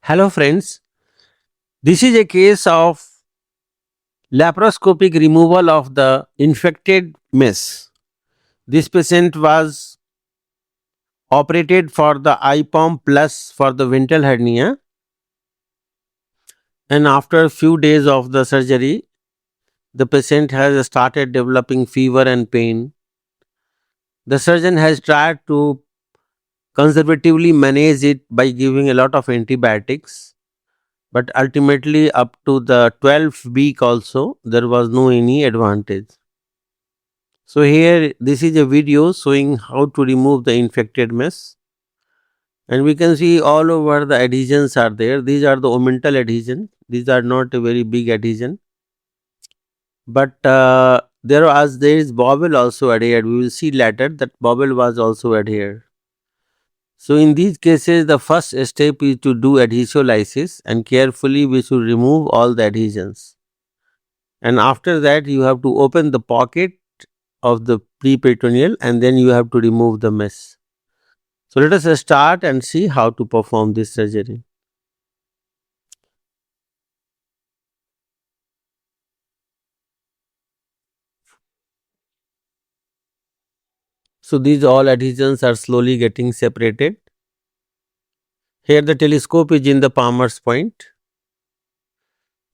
Hello, friends. This is a case of laparoscopic removal of the infected mess. This patient was operated for the IPOM plus for the ventral hernia, and after a few days of the surgery, the patient has started developing fever and pain. The surgeon has tried to conservatively manage it by giving a lot of antibiotics, but ultimately, up to the 12th week, also, there was no any advantage. So here this is a video showing how to remove the infected mess, and we can see all over the adhesions are there. These are the omental adhesion. These are not a very big adhesion, but there is bowel also adhered. We will see later that bowel was also adhered. So in these cases the first step is to do adhesiolysis, and carefully we should remove all the adhesions, and after that you have to open the pocket of the preperitoneal and then you have to remove the mess. So let us start and see how to perform this surgery. So these all adhesions are slowly getting separated. Here the telescope is in the palmer's point,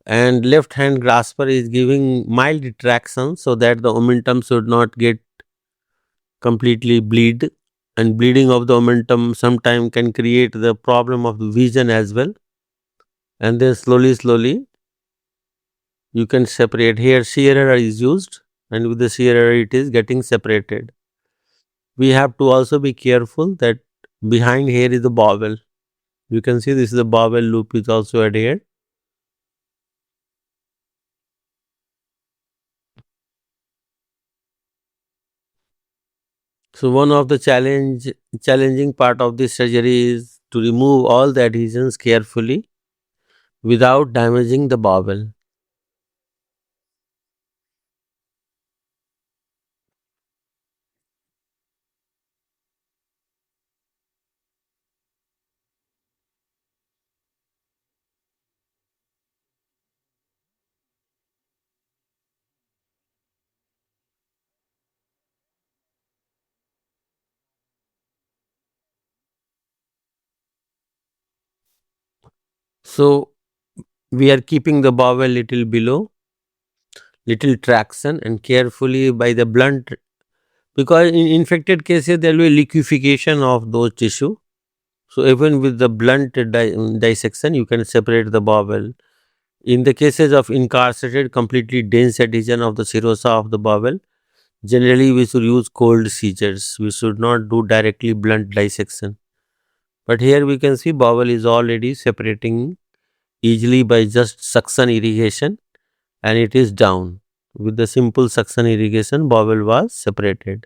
and left hand grasper is giving mild retraction so that the omentum should not get completely bleed, and bleeding of the omentum sometime can create the problem of vision as well. And then slowly you can separate. Here shearer is used, and with the shearer it is getting separated. We have to also be careful that behind here is the bowel. You can see this is the bowel loop is also adhered. So one of the challenging part of this surgery is to remove all the adhesions carefully without damaging the bowel. So we are keeping the bowel little below, little traction, and carefully by the blunt, because in infected cases there will be liquefaction of those tissue. So even with the blunt dissection, you can separate the bowel. In the cases of incarcerated, completely dense adhesion of the serosa of the bowel, generally we should use cold seizures. We should not do directly blunt dissection. But here we can see bowel is already separating easily by just suction irrigation, and it is down. With the simple suction irrigation, bowel was separated.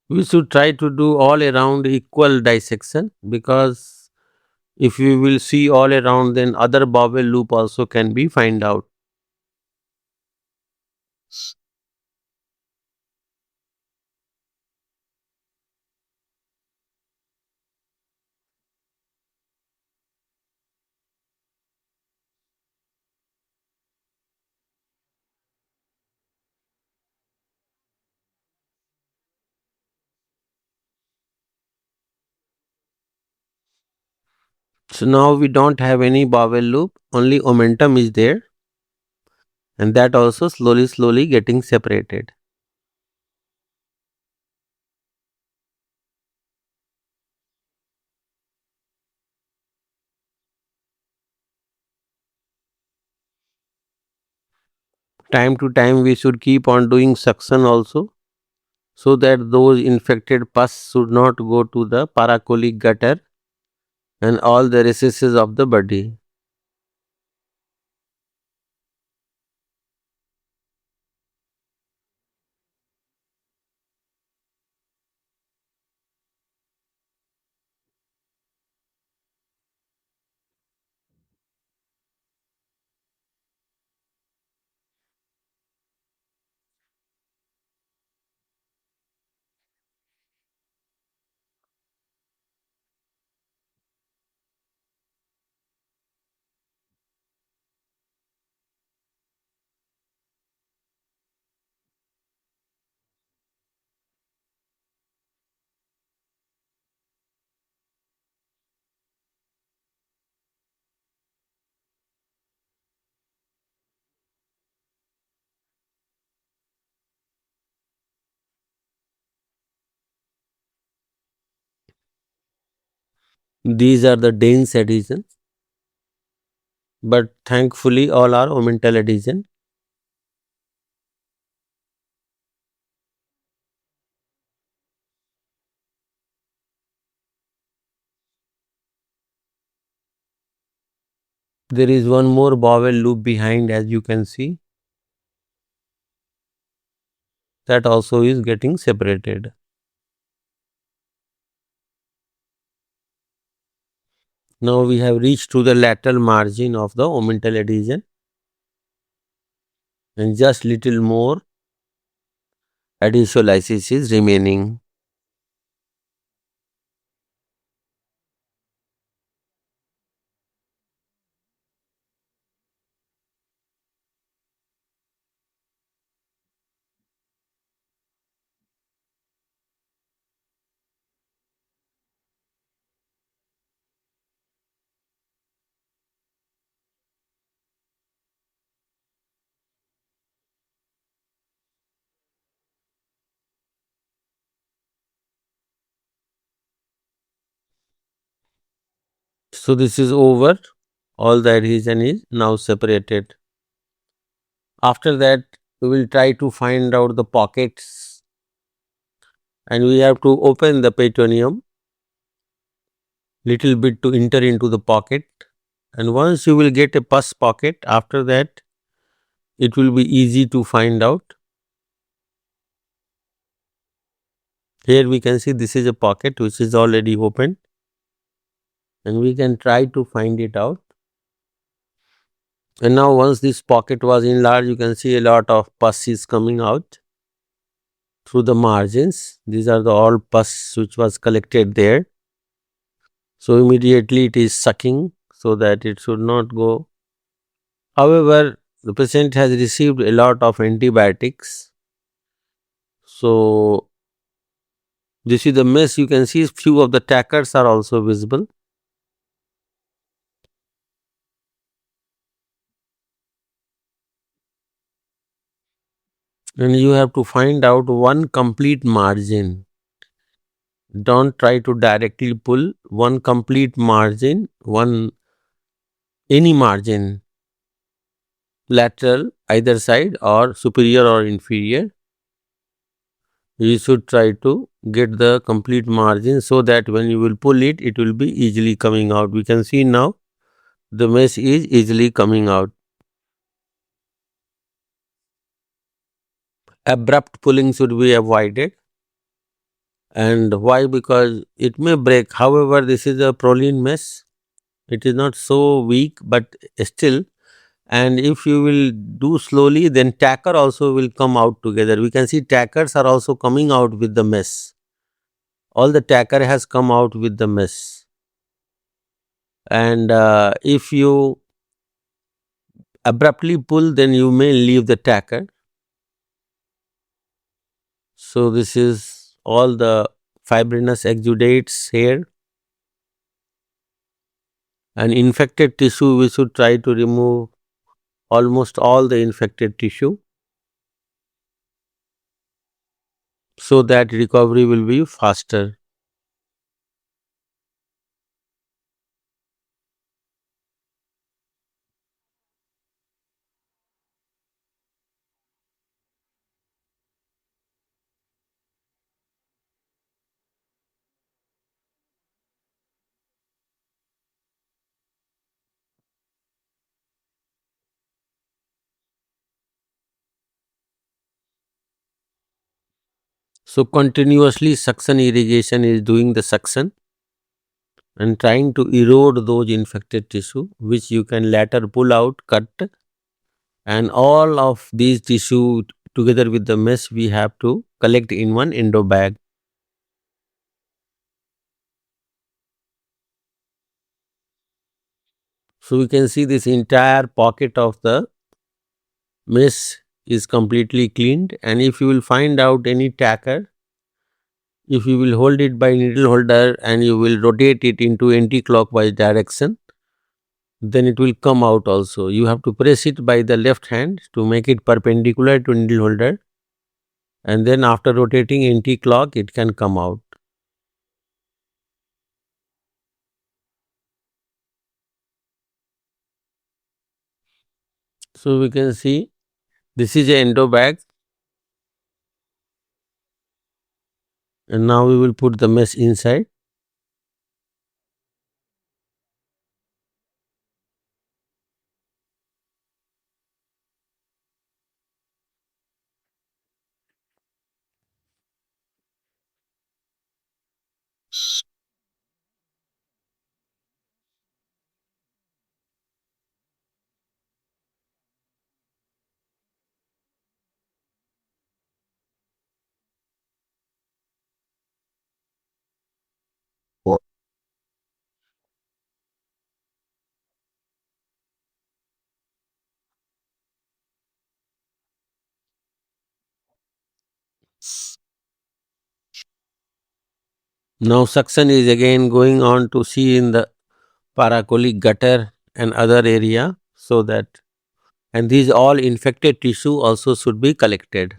We should try to do all around equal dissection, because if we will see all around, then other bowel loop also can be find out. So now we don't have any bowel loop, only omentum is there, and that also slowly getting separated. Time to time we should keep on doing suction also, so that those infected pus should not go to the paracolic gutter and all the recesses of the body. These are the dense adhesions, but thankfully all are omental adhesion. There is one more bowel loop behind, as you can see, that also is getting separated. Now we have reached to the lateral margin of the omental adhesion, and just little more adhesiolysis is remaining. So this is over. All the adhesion is now separated. After that, we will try to find out the pockets, and we have to open the peritoneum little bit to enter into the pocket. And once you will get a pus pocket, after that it will be easy to find out. Here we can see this is a pocket which is already opened, and we can try to find it out. And now once this pocket was enlarged, you can see a lot of pus is coming out through the margins. These are the all pus which was collected there. So immediately it is sucking so that it should not go. However, the patient has received a lot of antibiotics. So this is the mess. You can see few of the tackers are also visible. And you have to find out one complete margin. Don't try to directly pull one complete margin, any margin, lateral, either side, or superior or inferior. You should try to get the complete margin so that when you will pull it, it will be easily coming out. We can see now the mesh is easily coming out. Abrupt pulling should be avoided. And why? Because it may break. However, this is a proline mesh. It is not so weak, but still. And if you will do slowly, then tacker also will come out together. We can see tackers are also coming out with the mesh. All the tacker has come out with the mesh. And if you abruptly pull, then you may leave the tacker. So this is all the fibrinous exudates here. And infected tissue, we should try to remove almost all the infected tissue so that recovery will be faster. So continuously suction irrigation is doing the suction and trying to erode those infected tissue, which you can later pull out, cut, and all of these tissue together with the mesh we have to collect in one endo bag. So we can see this entire pocket of the mesh is completely cleaned, and if you will find out any tacker, if you will hold it by needle holder and you will rotate it into anti-clockwise direction, then it will come out also. You have to press it by the left hand to make it perpendicular to needle holder, and then after rotating anti-clock it can come out. So we can see this is a endo bag, and now we will put the mesh inside. Now suction is again going on to see in the paracolic gutter and other area, so that, and these all infected tissue also should be collected.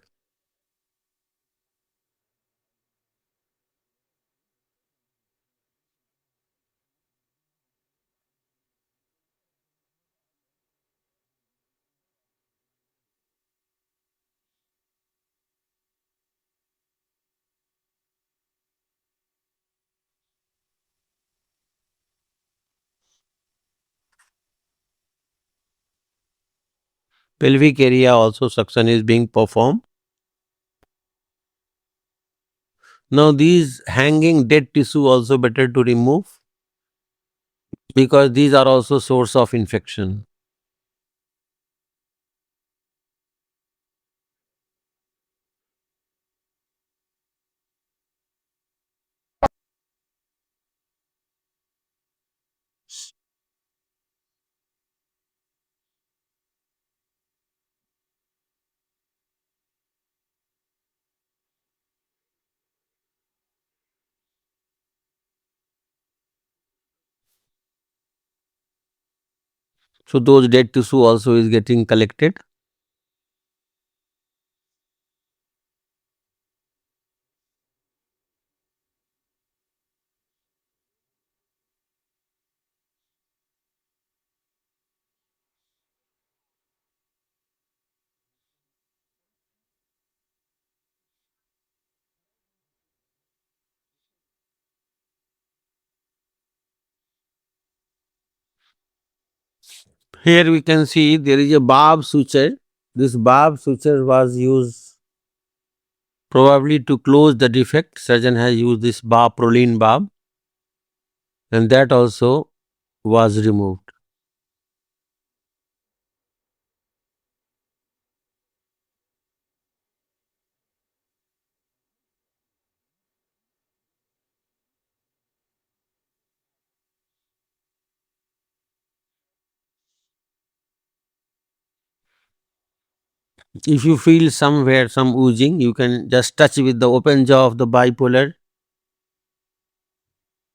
Pelvic area also suction is being performed. Now these hanging dead tissue also better to remove, because these are also source of infection. So those dead tissue also is getting collected. Here we can see there is a barb suture. This barb suture was used probably to close the defect. Surgeon has used this barb, proline barb, and that also was removed. If you feel somewhere some oozing, you can just touch with the open jaw of the bipolar,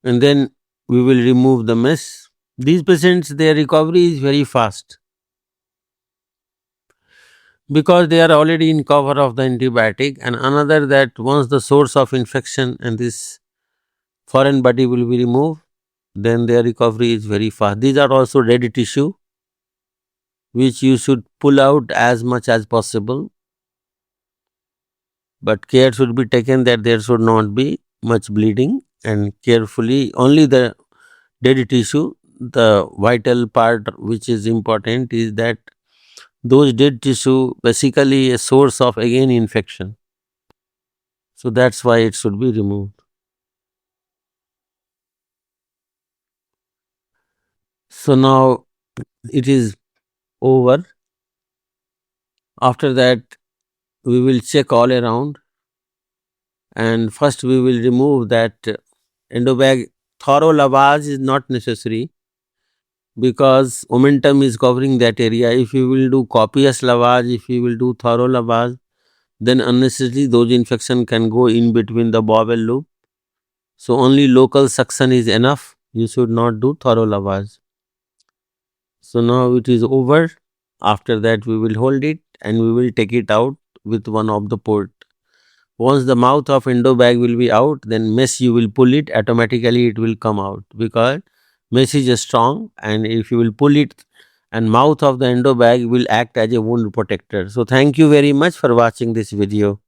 and then we will remove the mess. These patients, their recovery is very fast, because they are already in cover of the antibiotic, and another that once the source of infection and this foreign body will be removed, then their recovery is very fast. These are also dead tissue which you should pull out as much as possible, but care should be taken that there should not be much bleeding, and carefully only the dead tissue. The vital part which is important is that those dead tissue basically a source of again infection, so that's why it should be removed. So now it is over. After that we will check all around, and first we will remove that endobag. Thorough lavage is not necessary, because momentum is covering that area. If you will do copious lavage, if you will do thorough lavage, then unnecessarily those infection can go in between the bowel loop. So only local suction is enough. You should not do thorough lavage. So now it is over. After that we will hold it and we will take it out with one of the port. Once the mouth of endo bag will be out, then mesh you will pull it, automatically it will come out, because mesh is strong, and if you will pull it and mouth of the endo bag will act as a wound protector. So thank you very much for watching this video.